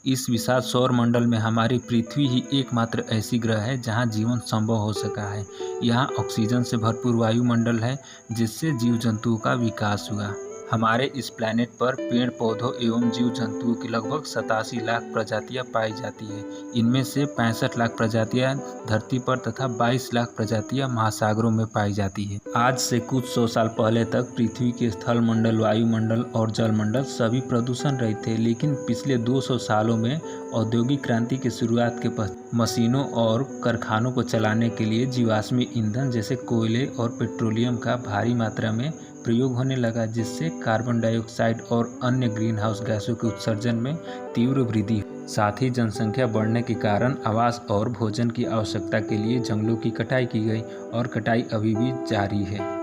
इस विशाल सौर मंडल में हमारी पृथ्वी ही एकमात्र ऐसी ग्रह है जहां जीवन संभव हो सका है। यहाँ ऑक्सीजन से भरपूर वायुमंडल है, जिससे जीव जंतुओं का विकास हुआ। हमारे इस प्लैनेट पर पेड़ पौधों एवं जीव जंतुओं की लगभग 87 लाख प्रजातियां पाई जाती है। इनमें से 65 लाख प्रजातियां धरती पर तथा 22 लाख प्रजातियां महासागरों में पाई जाती है। आज से कुछ 100 साल पहले तक पृथ्वी के स्थल मंडल, वायुमंडल और जलमंडल सभी प्रदूषण रहित थे, लेकिन पिछले 200 सालों में औद्योगिक क्रांति की शुरुआत के पश्चात मशीनों और कारखानों को चलाने के लिए जीवाश्मी ईंधन जैसे कोयले और पेट्रोलियम का भारी मात्रा में प्रयोग होने लगा, जिससे कार्बन डाइऑक्साइड और अन्य ग्रीन हाउस गैसों के उत्सर्जन में तीव्र वृद्धि हुई। साथ ही जनसंख्या बढ़ने के कारण आवास और भोजन की आवश्यकता के लिए जंगलों की कटाई की गई और कटाई अभी भी जारी है,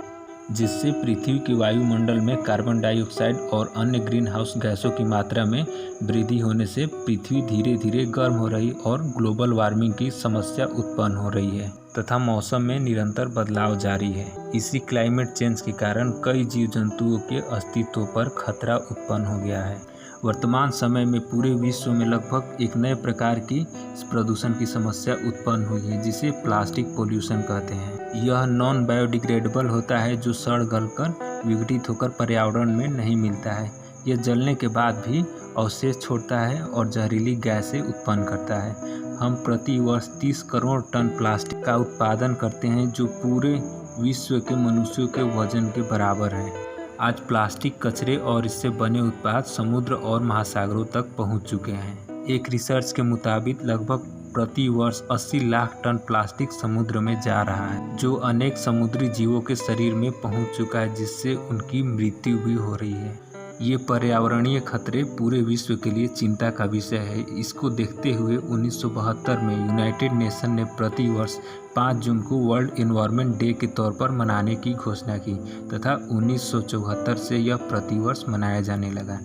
जिससे पृथ्वी के वायुमंडल में कार्बन डाइऑक्साइड और अन्य ग्रीन हाउस गैसों की मात्रा में वृद्धि होने से पृथ्वी धीरे धीरे गर्म हो रही और ग्लोबल वार्मिंग की समस्या उत्पन्न हो रही है तथा मौसम में निरंतर बदलाव जारी है। इसी क्लाइमेट चेंज के कारण कई जीव जंतुओं के अस्तित्व पर खतरा उत्पन्न हो गया है। वर्तमान समय में पूरे विश्व में लगभग एक नए प्रकार की प्रदूषण की समस्या उत्पन्न हुई है, जिसे प्लास्टिक पोल्यूशन कहते हैं। यह नॉन बायोडिग्रेडेबल होता है, जो सड़ गलकर विघटित होकर पर्यावरण में नहीं मिलता है। यह जलने के बाद भी अवशेष छोड़ता है और जहरीली गैसें उत्पन्न करता है। हम प्रति वर्ष 30 करोड़ टन प्लास्टिक का उत्पादन करते हैं, जो पूरे विश्व के मनुष्यों के वजन के बराबर है। आज प्लास्टिक कचरे और इससे बने उत्पाद समुद्र और महासागरों तक पहुंच चुके हैं। एक रिसर्च के मुताबिक लगभग प्रति वर्ष 80 लाख टन प्लास्टिक समुद्र में जा रहा है, जो अनेक समुद्री जीवों के शरीर में पहुंच चुका है, जिससे उनकी मृत्यु भी हो रही है। ये पर्यावरणीय खतरे पूरे विश्व के लिए चिंता का विषय है। इसको देखते हुए 1972 में यूनाइटेड नेशन ने प्रति वर्ष 5 जून को वर्ल्ड एनवायरनमेंट डे के तौर पर मनाने की घोषणा की तथा 1974 से यह प्रतिवर्ष मनाया जाने लगा।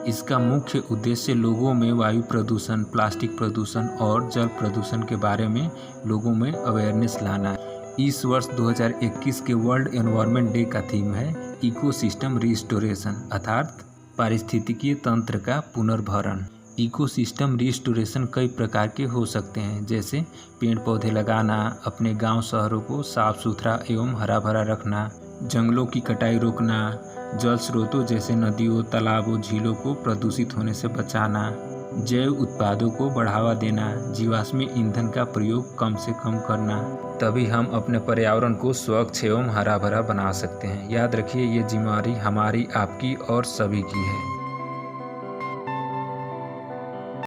इसका मुख्य उद्देश्य लोगों में वायु प्रदूषण, प्लास्टिक प्रदूषण और जल प्रदूषण के बारे में लोगों में अवेयरनेस लाना है। इस वर्ष 2021 के वर्ल्ड एनवायरनमेंट डे का थीम है इकोसिस्टम रिस्टोरेशन, अर्थात पारिस्थितिकीय तंत्र का पुनर्भरण। इकोसिस्टम रिस्टोरेशन कई प्रकार के हो सकते हैं, जैसे पेड़ पौधे लगाना, अपने गांव शहरों को साफ सुथरा एवं हरा भरा रखना, जंगलों की कटाई रोकना, जल स्रोतों जैसे नदियों, तालाबों, झीलों को प्रदूषित होने से बचाना, जैव उत्पादों को बढ़ावा देना, जीवाश्मी ईंधन का प्रयोग कम से कम करना। तभी हम अपने पर्यावरण को स्वच्छ एवं हरा भरा बना सकते हैं। याद रखिए, ये जिम्मेदारी हमारी, आपकी और सभी की है।